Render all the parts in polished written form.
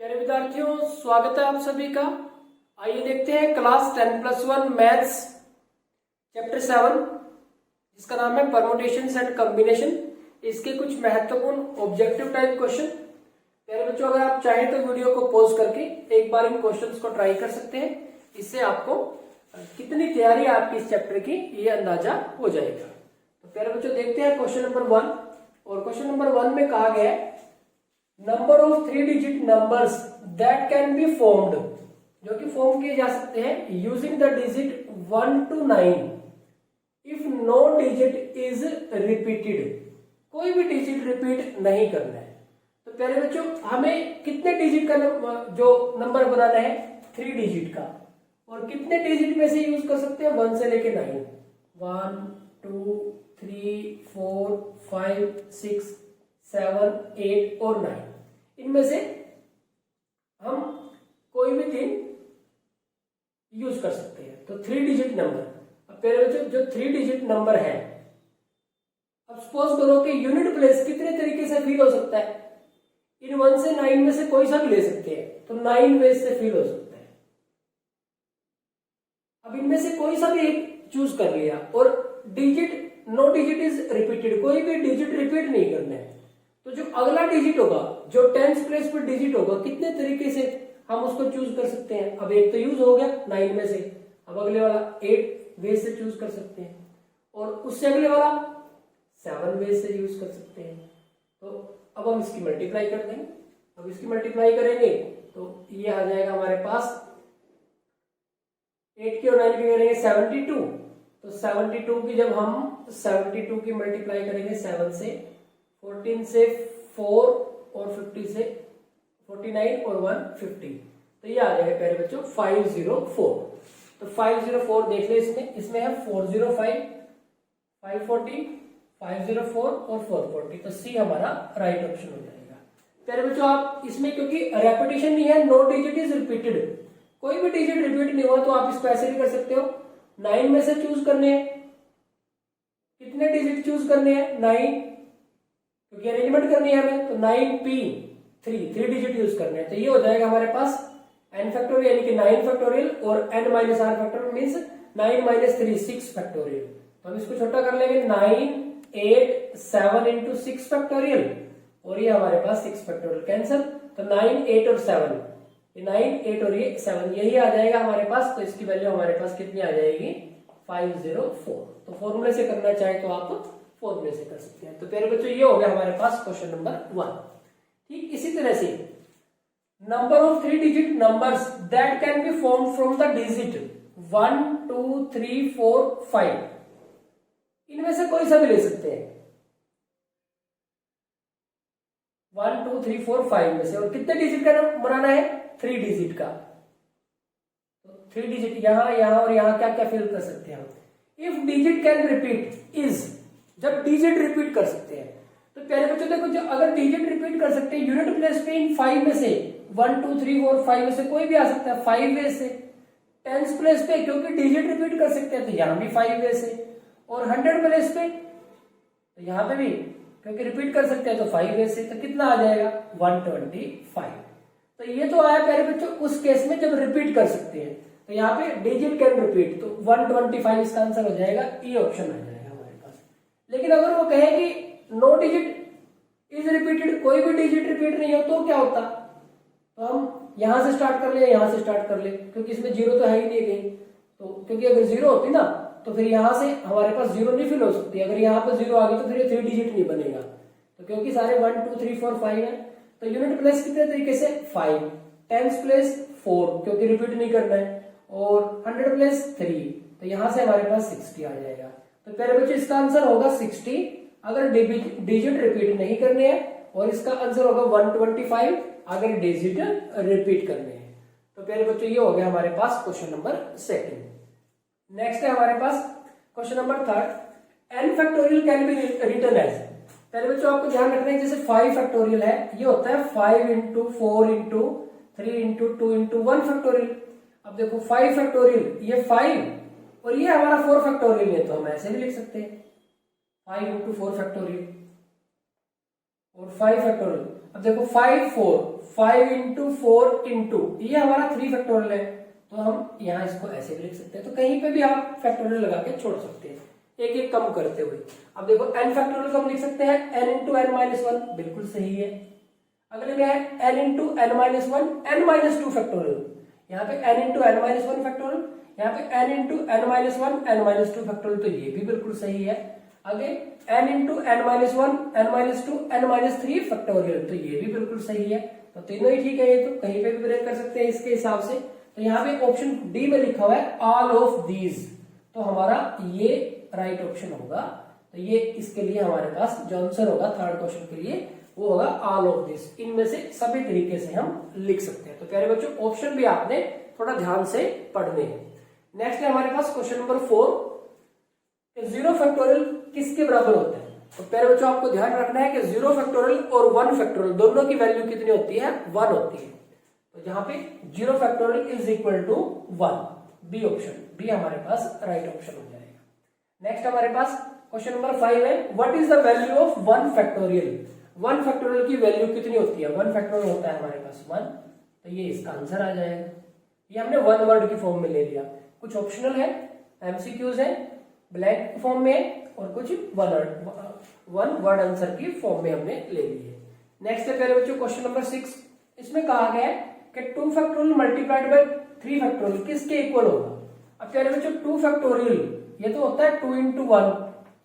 प्यारे विद्यार्थियों, स्वागत है आप सभी का। आइए देखते हैं क्लास 10+1 मैथ्स चैप्टर 7 जिसका नाम है परमुटेशंस एंड कॉम्बिनेशन। इसके कुछ महत्वपूर्ण ऑब्जेक्टिव टाइप क्वेश्चन। प्यारे बच्चों, अगर आप चाहें तो वीडियो को पॉज करके एक बार इन क्वेश्चंस को ट्राई कर सकते हैं। इससे आपको कितनी तैयारी है आपकी इस चैप्टर की ये अंदाजा हो जाएगा। तो प्यारे बच्चों देखते हैं क्वेश्चन नंबर 1। और क्वेश्चन नंबर 1 में कहा गया है number of 3 digit numbers that can be formed, जो कि फॉर्म किए जा सकते हैं using the digit 1 to 9 if no digit is repeated. कोई भी डिजिट रिपीट नहीं करना है। तो प्यारे बच्चों, हमें कितने डिजिट का जो नंबर बनाना है 3 डिजिट का, और कितने डिजिट में से यूज कर सकते हैं 1 से लेके 9। 1 2 3 4 5 6 7 8 और 9, इनमें से हम कोई भी 3 यूज कर सकते हैं। तो 3 डिजिट नंबर। अब प्यारे बच्चों, जो 3 डिजिट नंबर है, अब सपोज करो कि यूनिट प्लेस कितने तरीके से फील हो सकता है। इन 1 से 9 में से कोई सा भी ले सकते हैं, तो 9 वेज से फील हो सकता है। अब इनमें से कोई सा भी एक चूज कर लिया, और digit no digit is repeated, कोई भी डिजिट रिपीट नहीं करना है। तो जो अगला डिजिट होगा, जो 10th प्लेस पर डिजिट होगा, कितने तरीके से हम उसको चूज कर सकते हैं। अब एक तो यूज हो गया 9 में से, अब अगले वाला 8 वेज से चूज कर सकते हैं, और उससे अगले वाला 7 वेज से यूज कर सकते हैं। तो अब हम इसकी मल्टीप्लाई कर देंगे। अब इसकी मल्टीप्लाई करेंगे तो ये आ जाएगा हमारे पास 8 की और 9 की करेंगे 72। तो 72 की जब हम 72 की मल्टीप्लाई करेंगे 7 से, 14 से 4 और 50 से 49 और 150, तो ये आ जाएगा प्यारे बच्चों 504। तो 504 देख ले, इसमें है 405 540 504 और 440, तो सी हमारा राइट ऑप्शन हो जाएगा। प्यारे बच्चों, आप इसमें क्योंकि रेपिटेशन नहीं है, नो डिजिट इज रिपीटेड, कोई भी डिजिट रिपीट नहीं हुआ, तो आप इसको ऐसे भी कर सकते हो। 9 में से चूज करने हैं, कितने डिजिट चूज करने हैं 9, क्योंकि अरेंजमेंट करनी है हमें, तो 9p3 डिजिट यूज करने हैं। तो ये हो जाएगा हमारे पास n फैक्टोरियल यानी कि 9 फैक्टोरियल, और n minus r factorial means 9 minus 3 6 factorial. तो हम इसको छोटा कर लेंगे 9 8 7 इंटू 6 फैक्टोरियल, और ये हमारे पास 6 फैक्टोरियल कैंसिल। तो 9 8 और 7, ये 9 8 और ये 7, यही आ जाएगा हमारे पास। तो इसकी वैल्यू हमारे पास कितनी आ जाएगी 504। तो फॉर्मूले से करना चाहे तो आप फॉर्मूले से कर सकते हैं। तो प्यारे बच्चों, ये हो गया हमारे पास क्वेश्चन नंबर 1। ठीक इसी तरह से number of 3 digit numbers that can B form from the digit 1 2 3 4 5, इनमें से कोई सा भी ले सकते हैं 1 2 3 4 5 में से। और कितने डिजिट का बनाना है 3 डिजिट का। तो 3 डिजिट यहां यहां और यहां क्या क्या फिल कर सकते हैं हम। If digit can repeat is, जब डिजिट रिपीट कर सकते हैं। तो प्यारे बच्चों देखो, जो अगर डिजिट रिपीट कर सकते हैं यूनिट प्लेस पे इन 5 में से 1 2 3 4 5 में से कोई भी आ सकता है 5 वेज से। 10th प्लेस पे क्योंकि डिजिट रिपीट कर सकते हैं, तो यहां भी 5 वेज से। और 100 प्लेस पे, तो यहां पे भी क्योंकि रिपीट कर सकते हैं तो 5 वेज से। तो कितना आ जाएगा 125। तो ये तो आया प्यारे बच्चों उस केस में जब रिपीट कर सकते हैं। तो यहाँ पे डिजिट कैन रिपीट, तो 125 इसका आंसर हो जाएगा, ये ऑप्शन आ जाएगा हमारे पास। लेकिन अगर वो कहे कि नो डिजिट इज रिपीटेड, कोई भी डिजिट रिपीट नहीं हो, तो क्या होता। तो हम यहां से स्टार्ट कर ले, यहां से स्टार्ट कर ले, क्योंकि इसमें जीरो तो है ही नहीं कहीं। तो क्योंकि अगर जीरो होती ना, तो फिर यहां से हमारे पास जीरो नहीं फिल हो सकती। अगर यहाँ पर जीरो आ गई तो फिर ये 3 डिजिट नहीं बनेगा। तो क्योंकि सारे 1 2 3 4 5 है, तो यूनिट प्लेस कितने तरीके से 5, 10th प्लेस 4 क्योंकि रिपीट नहीं करना है, और 100 प्लेस 3, तो यहां से हमारे पास 60 आ जाएगा। तो प्यारे बच्चों, इसका आंसर होगा 60 अगर डिजिट रिपीट नहीं करने हैं, और इसका आंसर होगा 125 अगर डिजिट रिपीट करने हैं। तो प्यारे बच्चों, ये हो गया हमारे पास क्वेश्चन नंबर 2। नेक्स्ट है हमारे पास question number 3। n factorial can be written as. पहले बच्चों आपको ध्यान रखना है, जैसे 5 फैक्टोरियल है, ये होता है 5 into 4 into 3 into 2 into 1 factorial. अब देखो 5 फैक्टोरियल, ये 5 और ये हमारा 4 फैक्टोरियल है, तो हम ऐसे भी लिख सकते हैं 5 इंटू 4 फैक्टोरियल। और 5 फैक्टोरियल। अब देखो 5 इंटू 4 इंटू ये हमारा 3 फैक्टोरियल है, तो हम यहाँ इसको ऐसे भी लिख सकते हैं। तो कहीं पे भी आप फैक्टोरियल लगा के छोड़ सकते हैं एक एक कम करते हुए। अब देखो n फैक्टोरियल को हम लिख सकते हैं n into n minus one, बिल्कुल सही है। अगले में है n into n minus one n minus two factorial, यहाँ पे n into n minus one factorial, यहाँ पे n into n minus one n minus two factorial, तो ये भी बिल्कुल सही है। आगे n into n minus one n minus two n minus three factorial, तो ये भी बिल्कुल सही है। तो तीनों ही ठीक है, ये तो कहीं पे भी ब्रेक कर सकते हैं इसके हिसाब से। तो यहाँ पे ऑप्शन डी में लिखा हुआ है ऑल ऑफ दीज, तो हमारा ये राइट ऑप्शन होगा। तो ये इसके लिए हमारे पास जो आंसर होगा थर्ड क्वेश्चन के लिए वो होगा ऑल ऑफ दिस, इनमें से सभी तरीके से हम लिख सकते हैं। तो प्यारे बच्चों ऑप्शन भी आपने थोड़ा ध्यान से पढ़ने हैं। नेक्स्ट है हमारे पास क्वेश्चन नंबर 4, जीरो फैक्टोरियल किसके बराबर होता है। तो प्यारे बच्चों आपको ध्यान रखना है कि जीरो फैक्टोरियल और 1 फैक्टोरियल दोनों की वैल्यू कितनी होती है, 1 होती है। तो जहां पे zero factorial is equal to 1, B option, B हमारे पास राइट ऑप्शन हो जाएगा। नेक्स्ट हमारे पास क्वेश्चन नंबर 5 है, what is the value of 1 factorial. 1 factorial की वैल्यू कितनी होती है, 1 फैक्टोरियल होता है हमारे पास 1, तो ये इसका आंसर आ जाएगा। ये हमने वन वर्ड की फॉर्म में ले लिया, कुछ ऑप्शनल है, एमसीक्यूज है, ब्लैंक फॉर्म में, और कुछ वन वर्ड आंसर की फॉर्म में हमने ले ली है। नेक्स्ट है प्यारे बच्चों क्वेश्चन नंबर 6, इसमें कहा गया है कि 2 फैक्टोरियल मल्टीप्लाइड बाय 3 फैक्टोरियल किसके इक्वल होगा। अब प्यारे बच्चों 2 फैक्टोरियल ये तो होता है 2 इंटू 1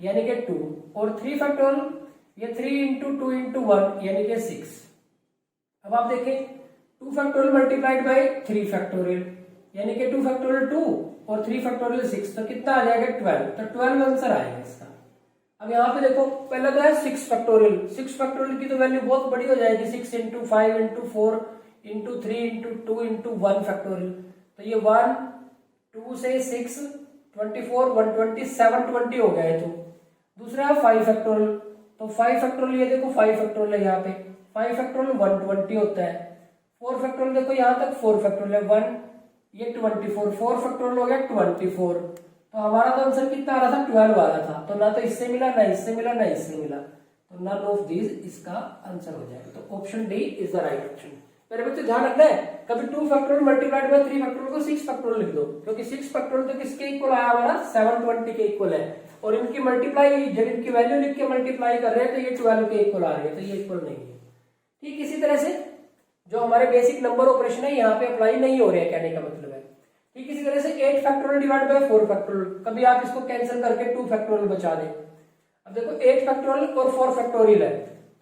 यानी कि 2, और 3 फैक्टोरियल ये 3 इंटू 2 इंटू 1 यानी कि 6। अब आप देखें 2 फैक्टोरियल मल्टीप्लाइड बाय 3 फैक्टोरियल यानी कि 2 फैक्टोरियल 2 और 3 फैक्टोरियल 6, तो कितना आ जाएगा 12, तो 12 आंसर आएगा इसका। अब यहाँ पे देखो पहले तो है 6 फैक्टोरियल, 6 फैक्टोरियल की तो वैल्यू बहुत बड़ी हो जाएगी, 6 into 5 into 4 into 3 into 2 into 1 factorial, तो ये 1 2 से 6 24 120 720 हो गया है। तो दूसरा है 5 फैक्टोरियल, तो 5 फैक्टोरियल ये देखो 5 फैक्टोरियल है यहाँ पे, 5 फैक्टोरियल 120 होता है। 4 फैक्टोरियल देखो यहाँ तक 4 फैक्टोरियल है 1, ये 24, 4 फैक्टोरियल हो गया 24, तो हमारा तो आंसर कितना आ रहा था 12 आ रहा था, तो ना तो इससे मिला ना इससे मिला ना इससे मिला, तो नन ऑफ दीज इसका आंसर हो जाएगा। तो option D is the right option. मेरे बच्चे ध्यान रखना है, कभी 2 फैक्टोरियल मल्टीप्लाइड बाय 3 फैक्टोरियल को 6 फैक्टोरियल लिख दो, क्योंकि 6 फैक्टोरियल तो किसके इक्वल आया हमारा 720 के इक्वल है, और इनकी मल्टीप्लाई जब इनकी वैल्यू लिख के मल्टीप्लाई कर रहे हैं तो ये 12 के इक्वल आ रही है, तो ये इक्वल नहीं है। ठीक इसी तरह से जो हमारे बेसिक नंबर ऑपरेशन है यहाँ पे अप्लाई नहीं हो रहे हैं, कहने का मतलब है। ठीक इसी तरह से 8 फैक्टोरियल डिवाइड बाय 4 फैक्टोरियल, कभी आप इसको कैंसिल करके 2 फैक्टोरियल बचा दें। अब देखो 8 फैक्टोरियल और 4 फैक्टोरियल है,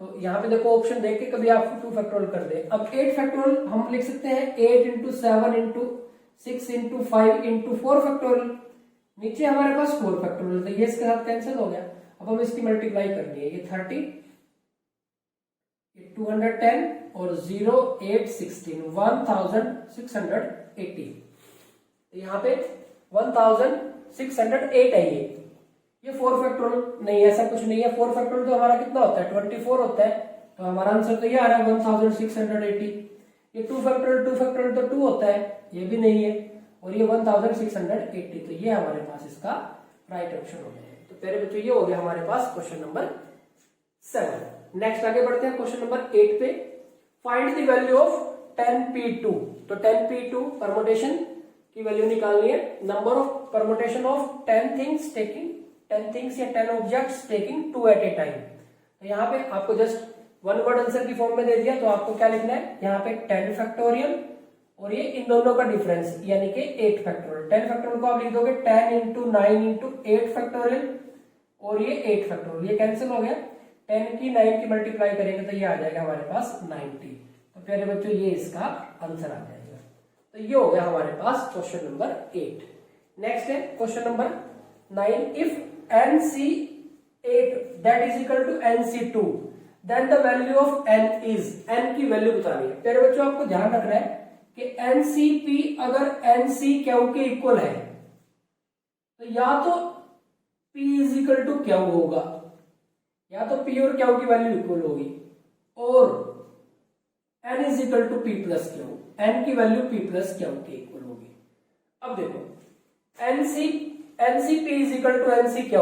तो यहाँ पे देखो ऑप्शन देख के कभी आप 2 फैक्टोरियल कर दे। अब 8 फैक्टोरियल हम लिख सकते हैं 8 into 7 into 6 into 5 into 4 factorial, नीचे हमारे पास 4 फैक्टोरियल, तो ये इसके साथ कैंसिल हो गया। अब हम इसकी मल्टीप्लाई करनी है, ये 30 ये 210 और 0 8 16 1680, यहाँ पे 1608 है। ये 4 फैक्टोरियल नहीं, ऐसा कुछ नहीं है। 4 फैक्टोरियल तो हमारा कितना होता है 24 होता है, तो हमारा आंसर तो ये आ रहा है 1680। ये 2 फैक्टोरियल तो 2 होता है, ये भी नहीं है, और ये 1680, तो ये हमारे पास इसका राइट ऑप्शन हो जाएगा। तो पहले बच्चों ये हो गया हमारे पास क्वेश्चन नंबर 7। नेक्स्ट आगे बढ़ते हैं क्वेश्चन नंबर 8 पे। Find the value of 10p2। तो 10p2 परमुटेशन की वैल्यू निकालनी है। Number of permutation of 10 things taking 10 things या 10 objects taking 2 at a time. तो यहाँ पे आपको जस्ट वन वर्ड आंसर की फॉर्म में दे दिया, तो आपको क्या लिखना है यहाँ पे 10 फैक्टोरियल और ये इन दोनों का डिफरेंस यानी कि 8 फैक्टोरियल। 10 फैक्टोरियल को आप लिख दोगे 10 इंटू 9 इंटू 8 फैक्टोरियल, और ये 8 फैक्टोरियल, ये कैंसिल हो गया। 10 की 9 की मल्टीप्लाई करेंगे तो ये आ जाएगा हमारे पास 90। तो प्यारे बच्चों ये इसका आंसर आ जाएगा। तो ये हो गया हमारे पास क्वेश्चन नंबर 8। नेक्स्ट है question number 9। If NC8 that is equal to NC2 then the value of n is, n की वैल्यू बतानी है। प्यारे बच्चों आपको ध्यान रखना है कि NCP अगर NCQ के इक्वल है तो या तो P is equal to Q होगा, या तो P और Q की वैल्यू इक्वल होगी, और N is equal to P plus Q, N की वैल्यू P प्लस Q के इक्वल होगी। अब देखो NCP is equal to NCQ,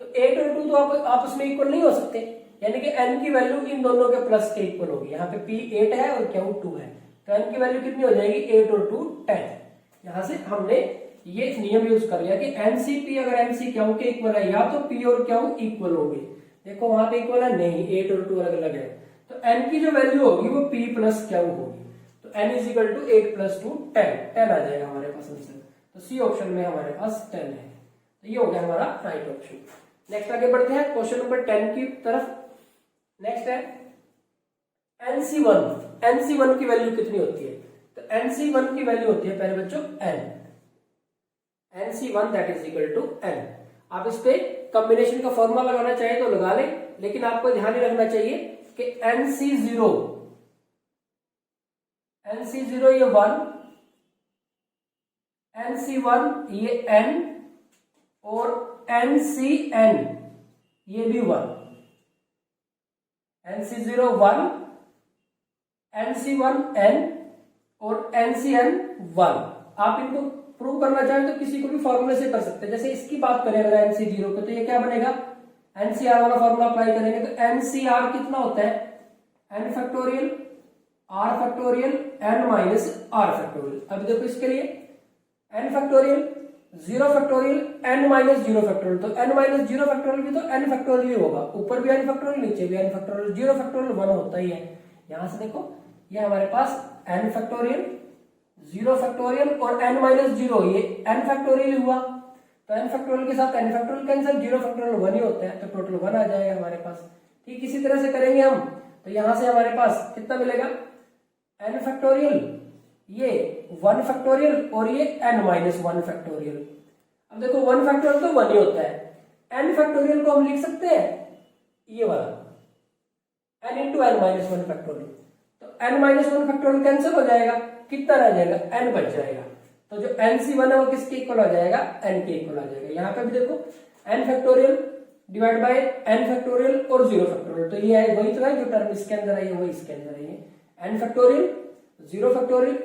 तो 8 और 2 तो आपस में इक्वल नहीं हो सकते, यानी कि n की वैल्यू इन दोनों के प्लस के इक्वल होगी। यहाँ पे p 8 है और q 2 है, तो n की वैल्यू कितनी हो जाएगी 8 और 2 10। यहाँ से हमने ये नियम यूज कर लिया कि NCP अगर MC Q के इक्वल है या तो P और Q इक्वल होंगे। देखो वहां पे इक्वल है नहीं, 8 और 2 अलग अलग है, तो n की जो वैल्यू होगी वो P प्लस Q होगी। तो n is equal to 8 plus 2 10 आ जाएगा हमारे पास आंसर। तो सी ऑप्शन में हमारे पास 10 है, तो ये हो गया हमारा राइट ऑप्शन। नेक्स्ट आगे बढ़ते हैं क्वेश्चन नंबर 10 की तरफ। नेक्स्ट है NC1 की वैल्यू कितनी होती है? तो NC1 की वैल्यू होती है पहले बच्चों n, NC1 that is equal to n। आप इस पे कॉम्बिनेशन का फॉर्मूला लगाना चाहिए तो लगा ले, लेकिन आपको ध्यान ही रखना चाहिए कि NC0 ये 1, NC1 ये n और NCN ये भी 1, NC0 1, NC1 n और NCN 1। आप इनको प्रूव करना चाहें तो किसी को भी फॉर्मूले से कर सकते हैं। जैसे इसकी बात करें अगर NC0 पे, तो ये क्या बनेगा, NCR वाला फॉर्मूला अप्लाई करेंगे तो NCR कितना होता है n factorial r factorial n minus r factorial. अब देखो इसके लिए n factorial 0 factorial n minus 0 factorial, तो n माइनस 0 फैक्टोरियल भी तो n फैक्टोरियल ही होगा, ऊपर भी n फैक्टोरियल नीचे भी n फैक्टोरियल, 0 फैक्टोरियल 1 होता ही है। यहां से देखो ये हमारे पास n फैक्टोरियल 0 फैक्टोरियल और n माइनस 0 ये n फैक्टोरियल हुआ, तो n फैक्टोरियल के साथ n फैक्टोरियल कैंसिल, 0 फैक्टोरियल 1 ही होता है, तो टोटल 1 आ जाएगा हमारे पास। ठीक इसी तरह से करेंगे हम, तो यहां से हमारे पास कितना मिलेगा n फैक्टोरियल ये 1 फैक्टोरियल और ये n माइनस 1 फैक्टोरियल। अब देखो 1 फैक्टोरियल तो 1 ही होता है, n फैक्टोरियल को हम लिख सकते हैं ये वाला n into n minus 1 factorial, तो n माइनस 1 फैक्टोरियल कैंसिल हो जाएगा, कितना रह जाएगा n बच जाएगा। तो जो NC1 है वो किसके इक्वल आ जाएगा, n के इक्वल आ जाएगा। यहाँ पे भी देखो n factorial divide by n factorial और 0 फैक्टोरियल, तो ये है वही तो है जो टर्म इसके अंदर आई है वही इसके अंदर आई है। n factorial 0 factorial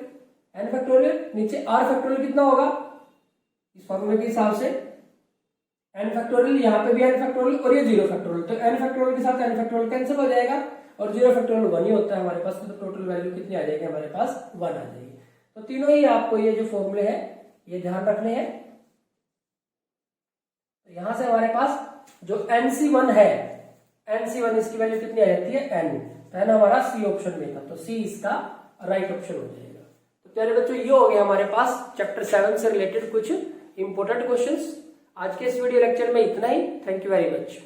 n factorial नीचे r फैक्टोरियल कितना होगा इस फॉर्मूले के हिसाब से n फैक्टोरियल, यहाँ पे भी n फैक्टोरियल और ये 0 फैक्टोरियल, तो n फैक्टोरियल के साथ n फैक्टोरियल कैंसिल हो जाएगा और 0 फैक्टोरियल 1 ही होता है हमारे पास, तो टोटल वैल्यू कितनी आ जाएगी हमारे पास 1 आ जाएगी। तो तीनों ही आपको ये जो फॉर्मूले हैं ये ध्यान रखने हैं। तो यहां से हमारे पास जो NC1 है, NC1 इसकी वैल्यू कितनी आ जाती है n, तो n हमारा सी ऑप्शन में था, तो सी इसका राइट ऑप्शन हो जाएगा। तो प्यारे बच्चों ये हो गया हमारे पास चैप्टर 7 से रिलेटेड कुछ इंपॉर्टेंट क्वेश्चंस। आज के इस वीडियो लेक्चर में इतना ही। Thank you very much.